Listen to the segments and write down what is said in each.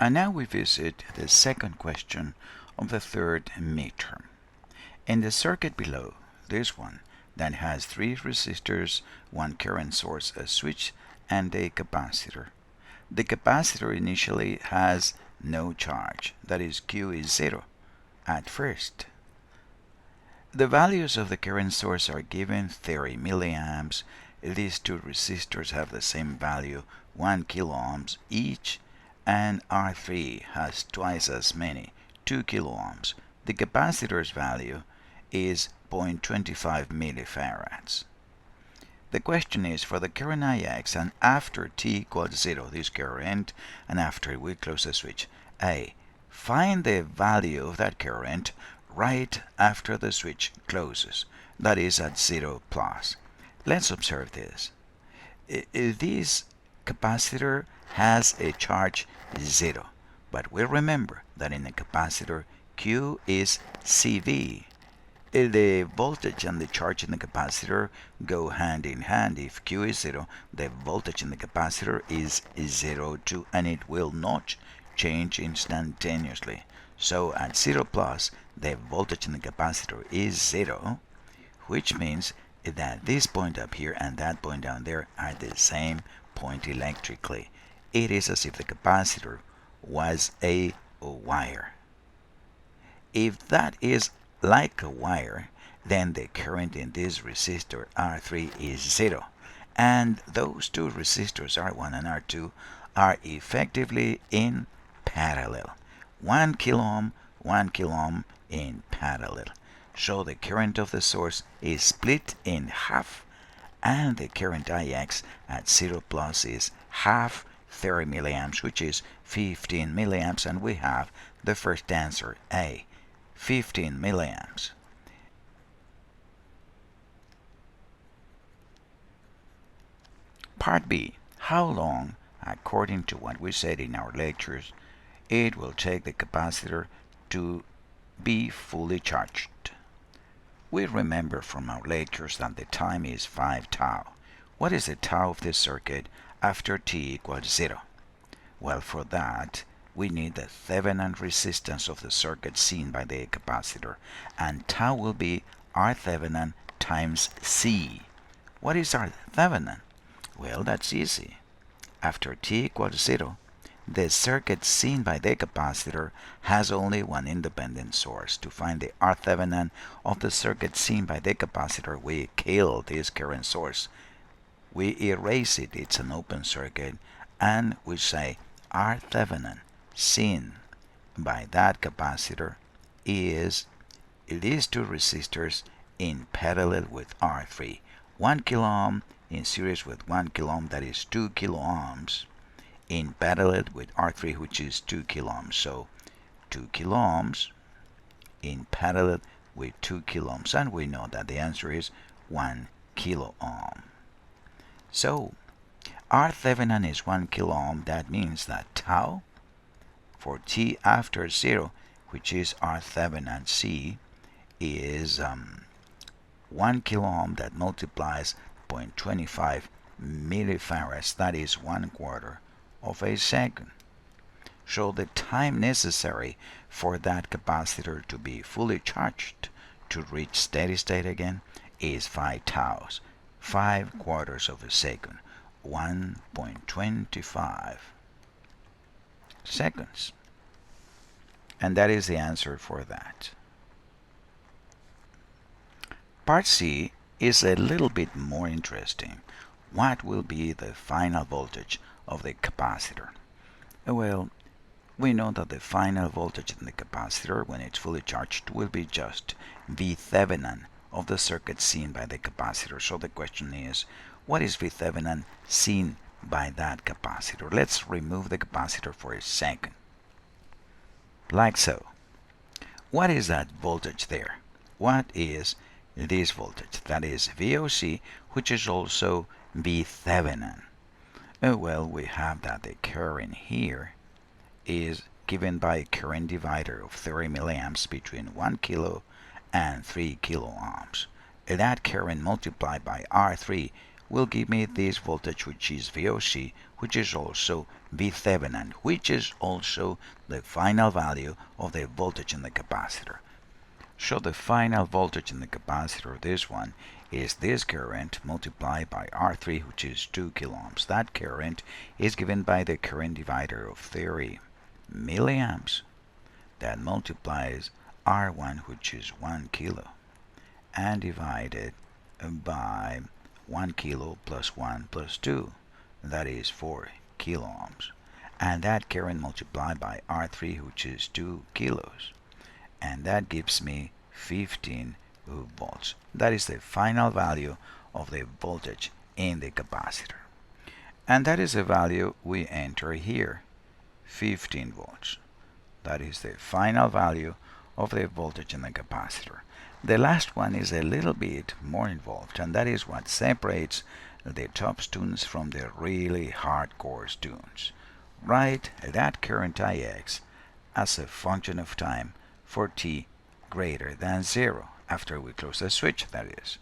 And now we visit the second question of the third midterm. In the circuit below, this one that has three resistors, one current source, a switch, and a capacitor. The capacitor initially has no charge, that is Q is 0 at first. The values of the current source are given 30 milliamps. These two resistors have the same value, 1 kilo ohms each, and R3 has twice as many, 2 kilo ohms. The capacitor's value is 0.25 millifarads. The question is for the current Ix and after t equals 0, this current, and after we close the switch. A. Find the value of that current right after the switch closes, that is at 0 plus. Let's observe this. This capacitor has a charge 0, but we remember that in a capacitor Q is CV. The voltage and the charge in the capacitor go hand in hand. If Q is 0, the voltage in the capacitor is 0 too, and it will not change instantaneously. So at 0 plus, the voltage in the capacitor is 0, which means that this point up here and that point down there are the same point electrically. It is as if the capacitor was a wire. If that is like a wire, then the current in this resistor R3 is 0, and those two resistors R1 and R2 are effectively in parallel. 1 kilo ohm in parallel. So the current of the source is split in half, and the current Ix at 0 plus is half 30 milliamps, which is 15 milliamps, and we have the first answer, A, 15 milliamps. Part B. How long, according to what we said in our lectures, it will take the capacitor to be fully charged? We remember from our lectures that the time is 5 tau. What is the tau of this circuit after t equals 0? Well, for that, we need the Thevenin resistance of the circuit seen by the capacitor, and tau will be R Thevenin times C. What is R Thevenin? Well, that's easy. After t equals 0, the circuit seen by the capacitor has only one independent source. To find the R Thevenin of the circuit seen by the capacitor, we kill this current source. We erase it, it's an open circuit, and we say R Thevenin seen by that capacitor is these two resistors in parallel with R3. 1 kilo ohm in series with 1 kilo ohm, that is 2 kilo ohms, in parallel with R3, which is 2 kilo ohms. So 2 kilo ohms in parallel with 2 kilo ohms, and we know that the answer is 1 kilo ohm. So R Thevenin is 1 kilo ohm. That means that tau for t after 0, which is R Thevenin C, is 1 kilo ohm that multiplies 0.25 millifarads, that is 1/4 of a second. So the time necessary for that capacitor to be fully charged to reach steady state again is 5 taus, 5/4 of a second, 1.25 seconds. And that is the answer for that. Part C is a little bit more interesting. What will be the final voltage of the capacitor? Well, we know that the final voltage in the capacitor when it's fully charged will be just V Thevenin of the circuit seen by the capacitor. So the question is, what is V Thevenin seen by that capacitor? Let's remove the capacitor for a second. Like so. What is that voltage there? What is this voltage? That is VOC, which is also V Thevenin. Well, we have that the current here is given by a current divider of 30 milliamps between 1 kilo and 3 kilo ohms. That current multiplied by R3 will give me this voltage, which is VOC, which is also V Thevenin, which is also the final value of the voltage in the capacitor. So the final voltage in the capacitor, this one, is this current multiplied by R3, which is 2 kilo ohms. That current is given by the current divider of 30 milliamps. That multiplies R1, which is 1 kilo, and divided by 1 kilo plus 1 plus 2, that is 4 kilo ohms. And that current multiplied by R3, which is 2 kilos. And that gives me 15 volts. That is the final value of the voltage in the capacitor. And that is the value we enter here, 15 volts. That is the final value of the voltage in the capacitor. The last one is a little bit more involved, and that is what separates the top tunes from the really hardcore tunes. Write that current Ix as a function of time for t greater than 0, after we close the switch, that is.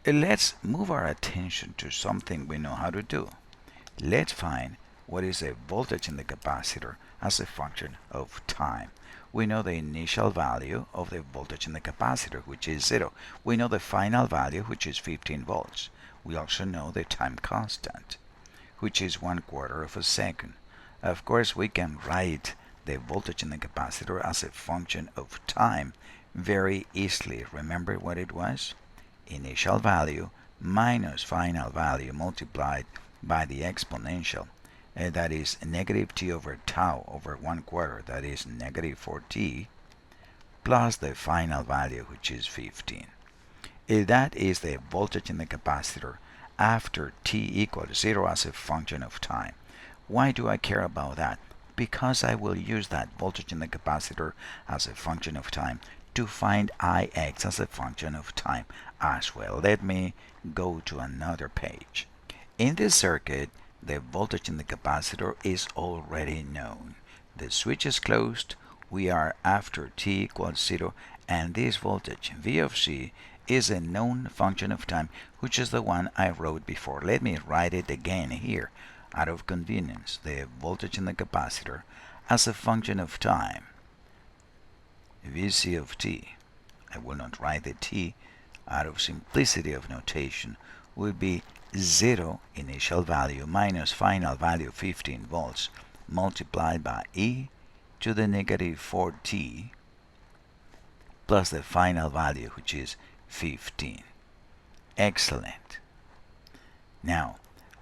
Let's move our attention to something we know how to do. Let's find what is the voltage in the capacitor as a function of time. We know the initial value of the voltage in the capacitor, which is 0. We know the final value, which is 15 volts. We also know the time constant, which is 1/4 of a second. Of course, we can write the voltage in the capacitor as a function of time very easily. Remember what it was? Initial value minus final value multiplied by the exponential. That is negative t over tau over 1/4, that is negative 4t, plus the final value, which is 15. That is the voltage in the capacitor after t equals 0 as a function of time. Why do I care about that? Because I will use that voltage in the capacitor as a function of time to find Ix as a function of time as well. Let me go to another page. In this circuit, the voltage in the capacitor is already known. The switch is closed, we are after t equals 0, and this voltage, V of c, is a known function of time, which is the one I wrote before. Let me write it again here, out of convenience. The voltage in the capacitor as a function of time, Vc of t, I will not write the t, out of simplicity of notation, will be 0 initial value minus final value 15 volts multiplied by e to the negative 4t plus the final value, which is 15. Excellent. Now,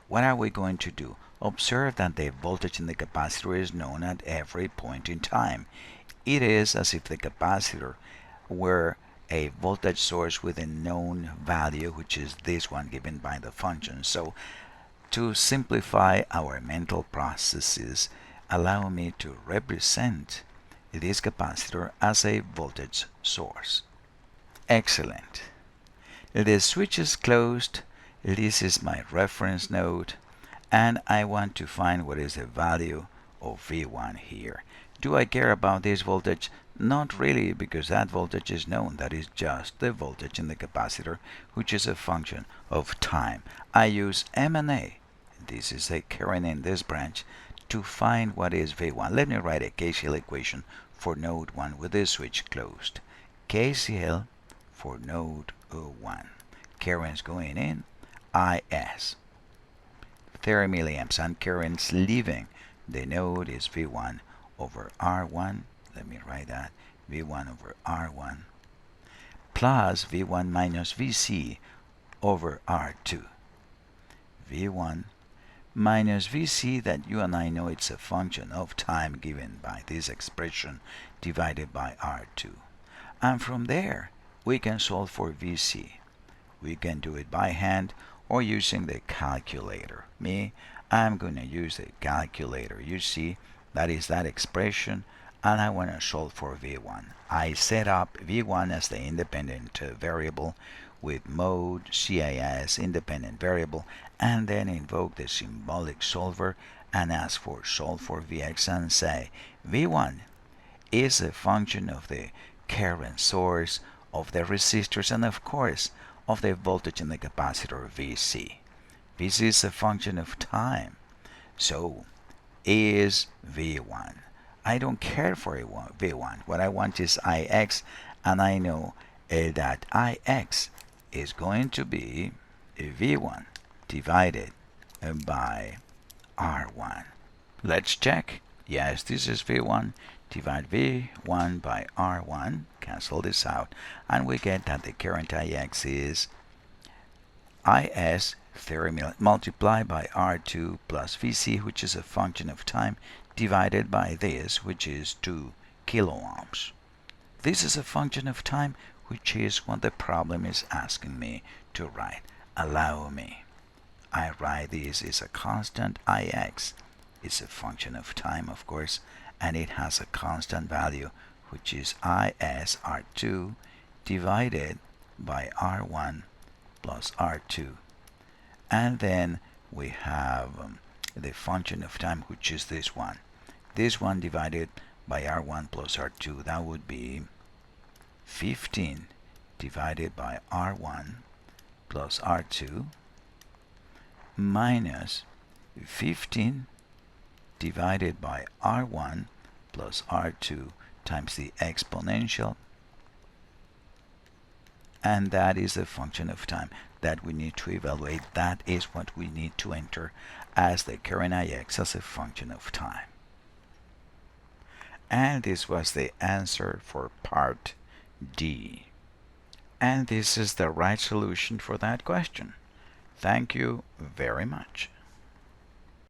what are we going to do? Observe that the voltage in the capacitor is known at every point in time. It is as if the capacitor were a voltage source with a known value, which is this one given by the function. So, to simplify our mental processes, allow me to represent this capacitor as a voltage source. Excellent. The switch is closed. This is my reference node, and I want to find what is the value of V1 here. Do I care about this voltage? Not really, because that voltage is known. That is just the voltage in the capacitor, which is a function of time. I use M&A, this is a current in this branch, to find what is V1. Let me write a Kcl equation for node 1 with this switch closed. Kcl for node 1. Currents going in, Is. 30 milliamps, and currents leaving the node is V1 over R1. Let me write that, V1 over R1 plus V1 minus Vc over R2. V1 minus Vc, that you and I know it's a function of time given by this expression divided by R2. And from there, we can solve for Vc. We can do it by hand or using the calculator. I'm going to use the calculator. You see, that is that expression, and I want to solve for V1. I set up V1 as the independent variable with mode CIS independent variable, and then invoke the symbolic solver and ask for solve for Vx and say V1 is a function of the current source, of the resistors, and of course of the voltage in the capacitor Vc. This is a function of time. So is V1. I don't care for V1. What I want is Ix, and I know that Ix is going to be V1 divided by R1. Let's check. Yes, this is V1. Divide V1 by R1. Cancel this out. And we get that the current Ix is Is 30 multiplied by R2 plus Vc, which is a function of time, divided by this, which is 2 kiloohms. This is a function of time, which is what the problem is asking me to write. Allow me. I write this is a constant Ix. It's a function of time, of course, and it has a constant value, which is Is R2 divided by R1 plus R2. And then we have the function of time, which is this one. This one divided by R1 plus R2, that would be 15 divided by R1 plus R2 minus 15 divided by R1 plus R2 times the exponential, and that is a function of time that we need to evaluate. That is what we need to enter as the current Ix as a function of time. And this was the answer for part D. And this is the right solution for that question. Thank you very much.